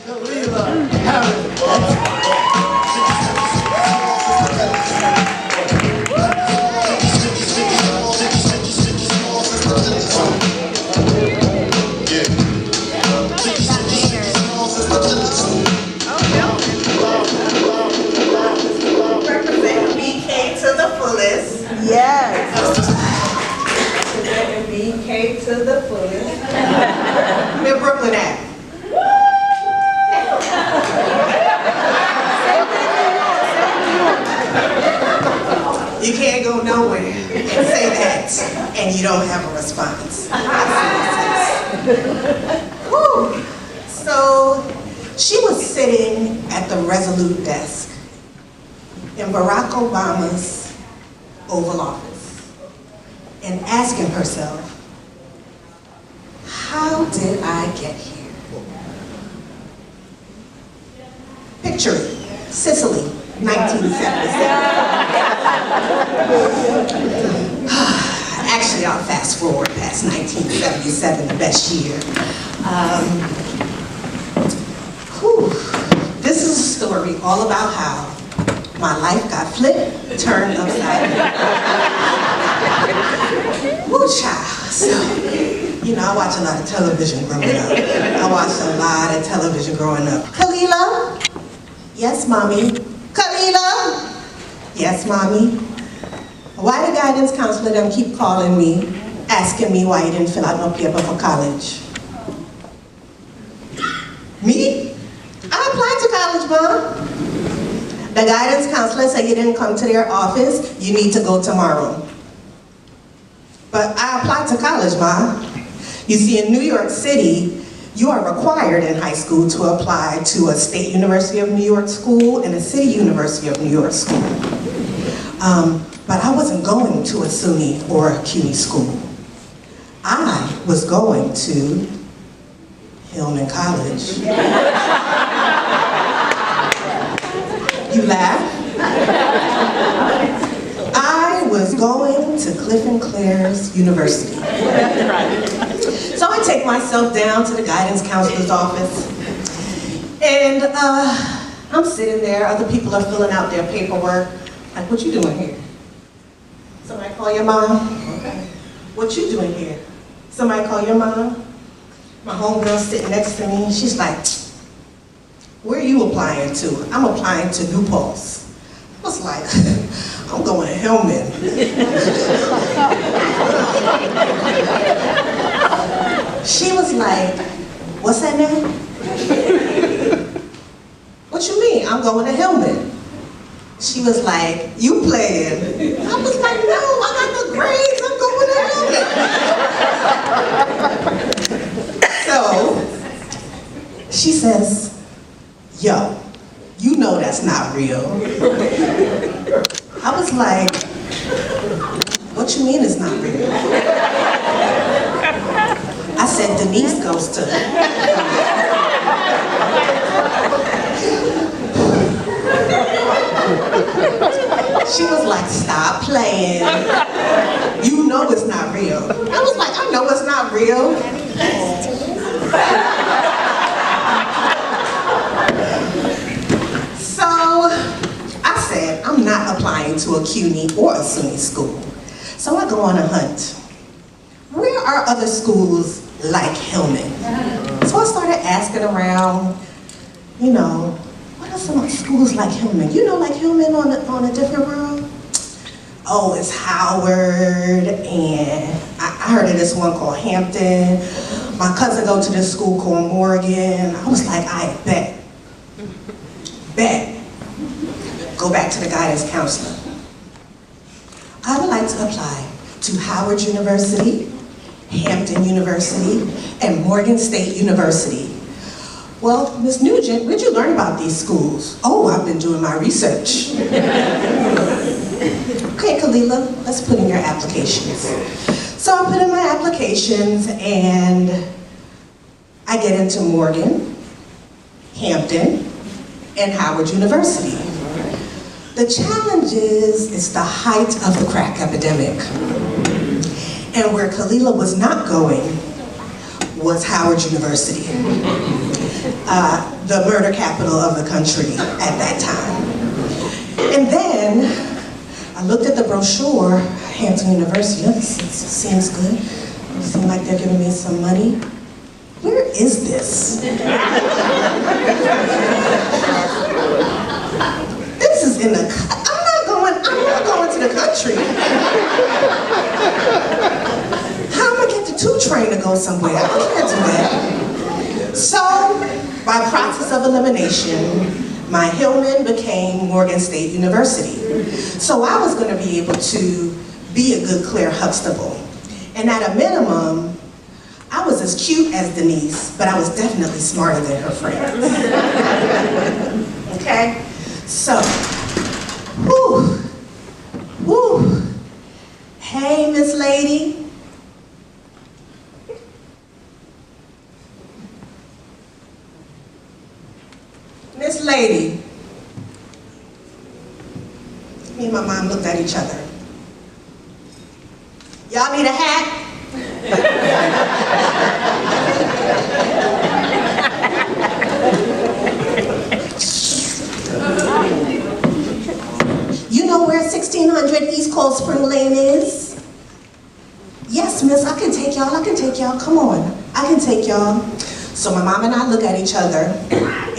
Khaliliah Harris. Represent BK to the fullest. Yes. Represent BK to the fullest. Where Brooklyn at? You can't go nowhere and say that and you don't have a response. Woo. So she was sitting at the Resolute desk in Barack Obama's Oval Office and asking herself, how did I get here? Picture it, Sicily, 1977. Actually, I'll fast forward past 1977, the best year. This is a story all about how my life got flipped, turned upside down. Woo, child. So, you know, I watch a lot of television growing up. I watched a lot of television growing up. Khaliliah? Yes, mommy. Khaliliah? Yes, mommy. Why the guidance counselor them keep calling me, asking me why you didn't fill out no paper for college? Me? I applied to college, Mom. The guidance counselor said you didn't come to their office, you need to go tomorrow. But I applied to college, Ma. You see, in New York City, you are required in high school to apply to a State University of New York school and a City University of New York school. But I wasn't going to a SUNY or a CUNY school. I was going to Hillman College. You laugh? I was going to Cliff and Claire's University. So I take myself down to the guidance counselor's office, and I'm sitting there, other people are filling out their paperwork. Like, what you doing here? Somebody call your mom? Okay. What you doing here? Somebody call your mom? My homegirl sitting next to me, she's like, where are you applying to? I'm applying to New Paltz. I was like, I'm going to Hillman. She was like, what's that name? What you mean? I'm going to Hillman. She was like, you playing? I was like, no, I got the grades, I'm going to Hillman. So, she says, yo, you know that's not real. I was like, what you mean it's not real? I said, Denise goes to She was like, stop playing. You know it's not real. I was like, I know it's not real. So I said, I'm not applying to a CUNY or a SUNY school. So I go on a hunt. Where are other schools like Hillman? So I started asking around, you know, what are some schools like Hillman? You know, like Hillman on a different world? Oh, it's Howard, and I heard of this one called Hampton. My cousin go to this school called Morgan. I was like, I bet. Go back to the guidance counselor. I would like to apply to Howard University, Hampton University, and Morgan State University. Well, Ms. Nugent, where'd you learn about these schools? Oh, I've been doing my research. Okay, Khaliliah, let's put in your applications. So I put in my applications and I get into Morgan, Hampton, and Howard University. The challenge is, it's the height of the crack epidemic. And where Khaliliah was not going was Howard University. the murder capital of the country at that time. And then I looked at the brochure, Hampton University. This seems good. It seems like they're giving me some money. Where is this? This is in the, I'm not going to the country. How am I get the 2 train to go somewhere? I can't do that. So, by process of elimination, my Hillman became Morgan State University. So I was going to be able to be a good Claire Huxtable. And at a minimum, I was as cute as Denise, but I was definitely smarter than her friends. Okay? So, whew, whew. Hey, Miss Lady. Miss Lady. Me and my mom looked at each other. Y'all need a hat? You know where 1600 East Cold Spring Lane is? Yes, miss, I can take y'all, come on. I can take y'all. So my mom and I look at each other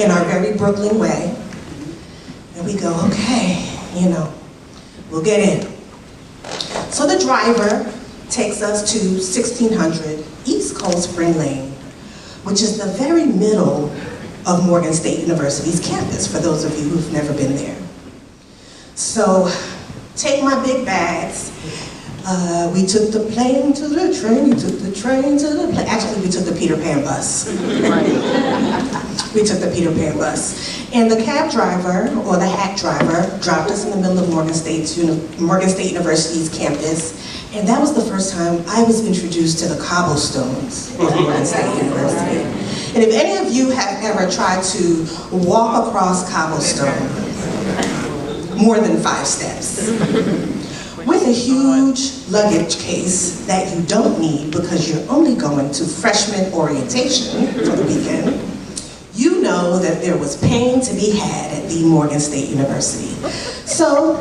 in our very Brooklyn way, and we go, okay, you know, we'll get in. So the driver takes us to 1600 East Cold Spring Lane, which is the very middle of Morgan State University's campus, for those of you who've never been there. So, take my big bags. We took the plane to the train, we took the train to the plane. Actually, we took the Peter Pan bus. We took the Peter Pan bus. And the cab driver, or the hack driver, dropped us in the middle of Morgan State University's campus. And that was the first time I was introduced to the cobblestones of Morgan State University. And if any of you have ever tried to walk across cobblestone, more than 5 steps, with a huge luggage case that you don't need because you're only going to freshman orientation for the weekend, you know that there was pain to be had at the Morgan State University. So,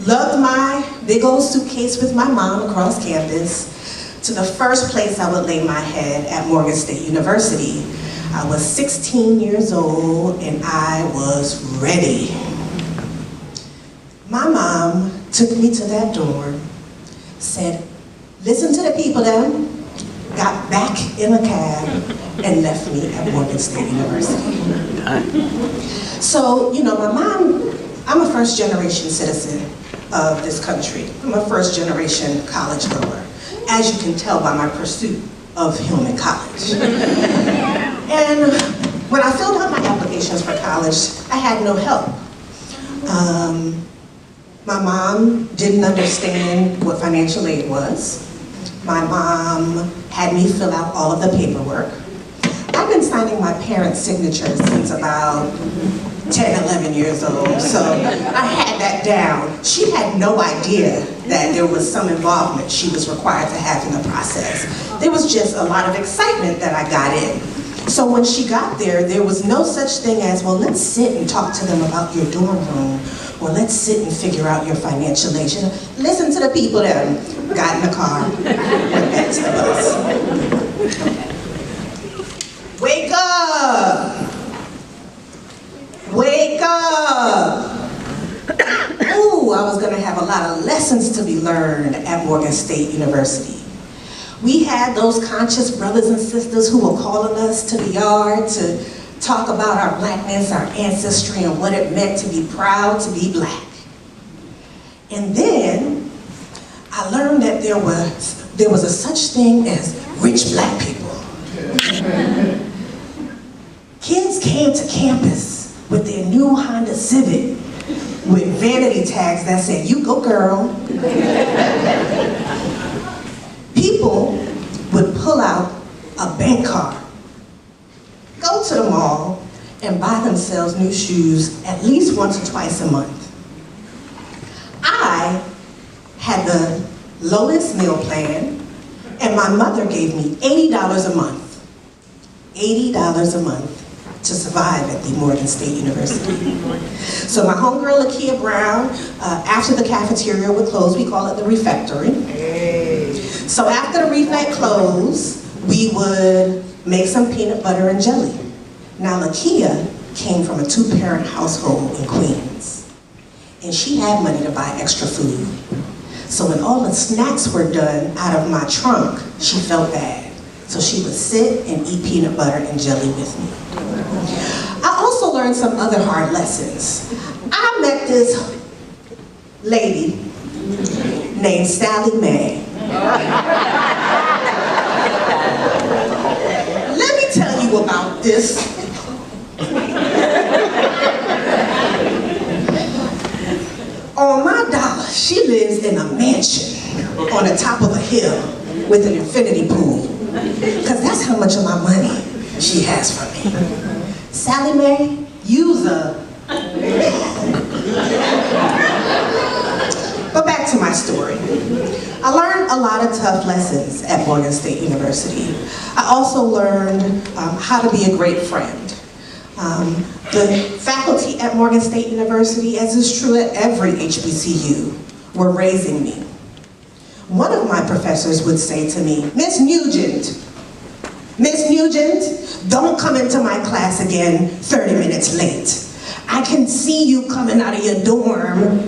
lugged my big old suitcase with my mom across campus to the first place I would lay my head at Morgan State University. I was 16 years old and I was ready. My mom took me to that door, said, listen to the people then, got back in a cab, and left me at Morgan State University. So, you know, my mom, I'm a first-generation citizen of this country. I'm a first-generation college goer, as you can tell by my pursuit of Hillman College. And when I filled out my applications for college, I had no help. My mom didn't understand what financial aid was. My mom had me fill out all of the paperwork. I've been signing my parents' signatures since about 10, 11 years old, so I had that down. She had no idea that there was some involvement she was required to have in the process. There was just a lot of excitement that I got in. So when she got there, there was no such thing as, well, let's sit and talk to them about your dorm room, or let's sit and figure out your financial aid. She said, listen to the people that got in the car, went back to the bus. Wake up! Wake up! Ooh, I was gonna have a lot of lessons to be learned at Morgan State University. We had those conscious brothers and sisters who were calling us to the yard to talk about our blackness, our ancestry, and what it meant to be proud to be black. And then I learned that there was a such thing as rich black people. Kids came to campus with their new Honda Civic with vanity tags that said, you go girl. People would pull out a bank card, go to the mall, and buy themselves new shoes at least once or twice a month. I had the lowest meal plan, and my mother gave me $80 a month. $80 a month to survive at the Morgan State University. So my homegirl, Lakia Brown, after the cafeteria would close, we call it the refectory. So after the refect closed, we would make some peanut butter and jelly. Now Lakia came from a two-parent household in Queens, and she had money to buy extra food. So when all the snacks were done out of my trunk, she felt bad. So she would sit and eat peanut butter and jelly with me. I also learned some other hard lessons. I met this lady named Sally Mae. Let me tell you about this. On my dollar, she lives in a mansion on the top of a hill with an infinity pool. Because that's how much of my money she has for me. Sally Mae, use a... But back to my story. I learned a lot of tough lessons at Morgan State University. I also learned how to be a great friend. The faculty at Morgan State University, as is true at every HBCU, were raising me. One of my professors would say to me, Miss Nugent, don't come into my class again 30 minutes late. I can see you coming out of your dorm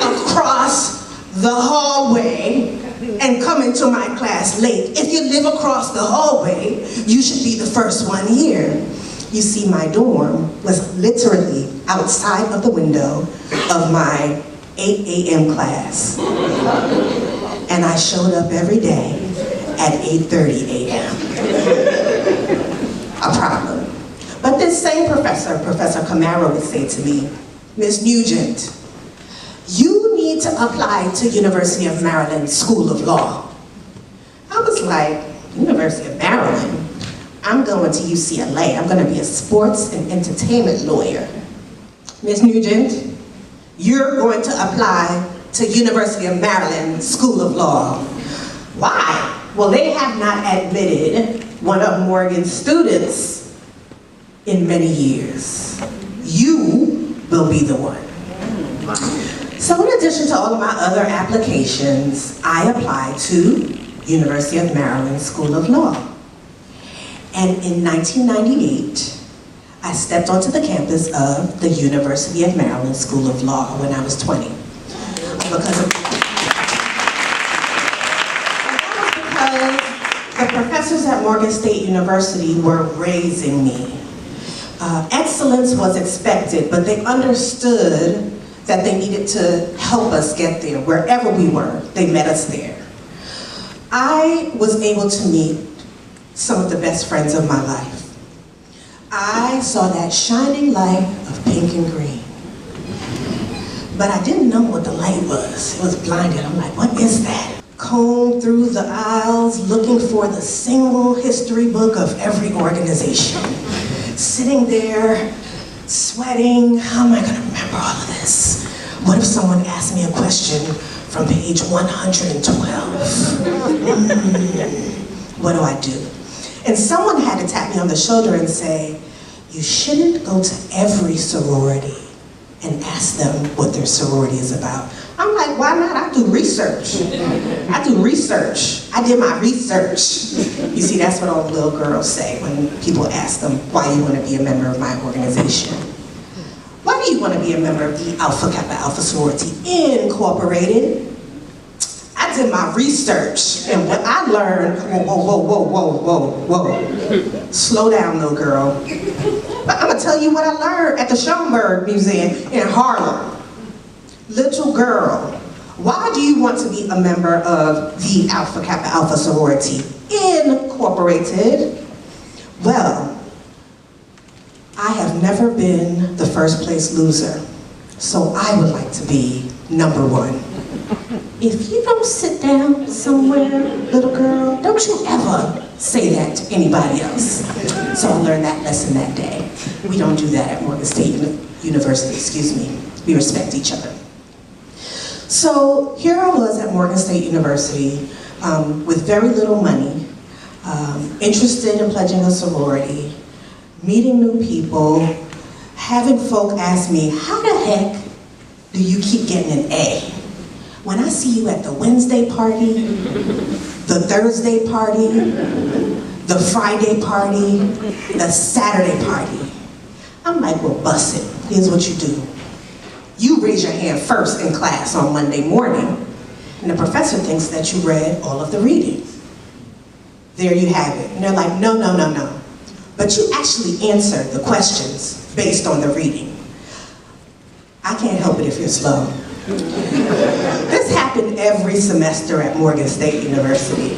across the hallway and come into my class late. If you live across the hallway, you should be the first one here. You see, my dorm was literally outside of the window of my 8 a.m. class. And I showed up every day at 8:30 a.m. A problem. But this same professor, Professor Camaro, would say to me, Miss Nugent, you need to apply to University of Maryland School of Law. I was like, University of Maryland? I'm going to UCLA. I'm going to be a sports and entertainment lawyer. Miss Nugent, you're going to apply to University of Maryland School of Law. Why? Well, they have not admitted one of Morgan's students in many years. You will be the one. So in addition to all of my other applications, I applied to University of Maryland School of Law. And in 1998, I stepped onto the campus of the University of Maryland School of Law when I was 20. Because the professors at Morgan State University were raising me. Excellence was expected, but they understood that they needed to help us get there. Wherever we were, they met us there. I was able to meet some of the best friends of my life. I saw that shining light of pink and green. But I didn't know what the light was. It was blinded. I'm like, what is that? Combed through the aisles looking for the single history book of every organization. Sitting there, sweating. How am I going to remember all of this? What if someone asked me a question from page 112? What do I do? And someone had to tap me on the shoulder and say, you shouldn't go to every sorority and ask them what their sorority is about. I'm like, why not? I do research. I do research. I did my research. You see, that's what all the little girls say when people ask them why you want to be a member of my organization. Why do you want to be a member of the Alpha Kappa Alpha Sorority Incorporated? I did my research, and what I learned, whoa. Slow down, little girl. But I'm gonna tell you what I learned at the Schoenberg Museum in Harlem. Little girl, why do you want to be a member of the Alpha Kappa Alpha Sorority Incorporated? Well, I have never been the first place loser, so I would like to be number one. If you don't sit down somewhere, little girl, don't you ever say that to anybody else. So I learned that lesson that day. We don't do that at Morgan State University, excuse me. We respect each other. So here I was at Morgan State University with very little money, interested in pledging a sorority, meeting new people, having folk ask me, how the heck do you keep getting an A? When I see you at the Wednesday party, the Thursday party, the Friday party, the Saturday party. I'm like, well, bust it. Here's what you do. You raise your hand first in class on Monday morning, and the professor thinks that you read all of the reading. There you have it. And they're like, no, no, no, no. But you actually answer the questions based on the reading. I can't help it if you're slow. This happened every semester at Morgan State University.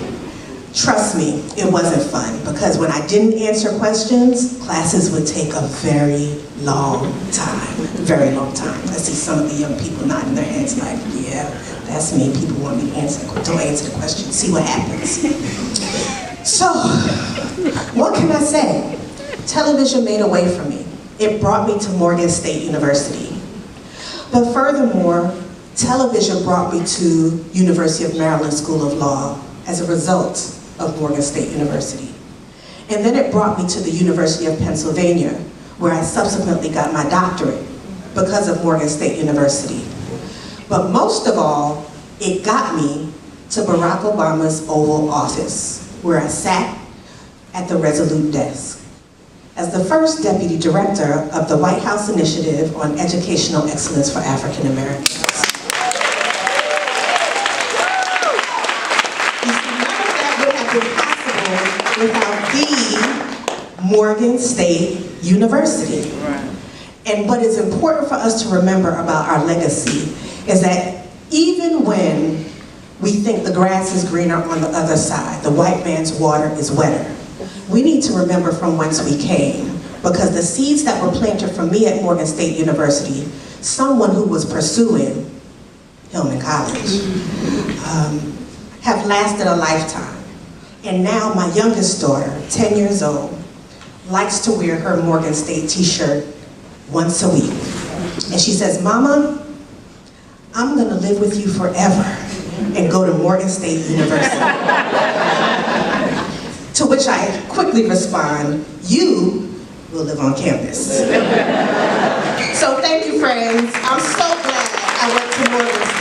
Trust me, it wasn't fun, because when I didn't answer questions, classes would take a very long time. Very long time. I see some of the young people nodding their heads like, yeah, that's me. People want me to answer. Don't answer the question. See what happens. So, what can I say? Television made a way for me. It brought me to Morgan State University. But furthermore, television brought me to University of Maryland School of Law as a result of Morgan State University. And then it brought me to the University of Pennsylvania, where I subsequently got my doctorate because of Morgan State University. But most of all, it got me to Barack Obama's Oval Office, where I sat at the Resolute desk as the first deputy director of the White House Initiative on Educational Excellence for African Americans. Without the Morgan State University. Right. And what is important for us to remember about our legacy is that even when we think the grass is greener on the other side, the white man's water is wetter, we need to remember from whence we came, because the seeds that were planted for me at Morgan State University, someone who was pursuing Hillman College, have lasted a lifetime. And now my youngest daughter, 10 years old, likes to wear her Morgan State t-shirt once a week. And she says, Mama, I'm gonna live with you forever and go to Morgan State University. To which I quickly respond, you will live on campus. So thank you, friends. I'm so glad I went to Morgan State.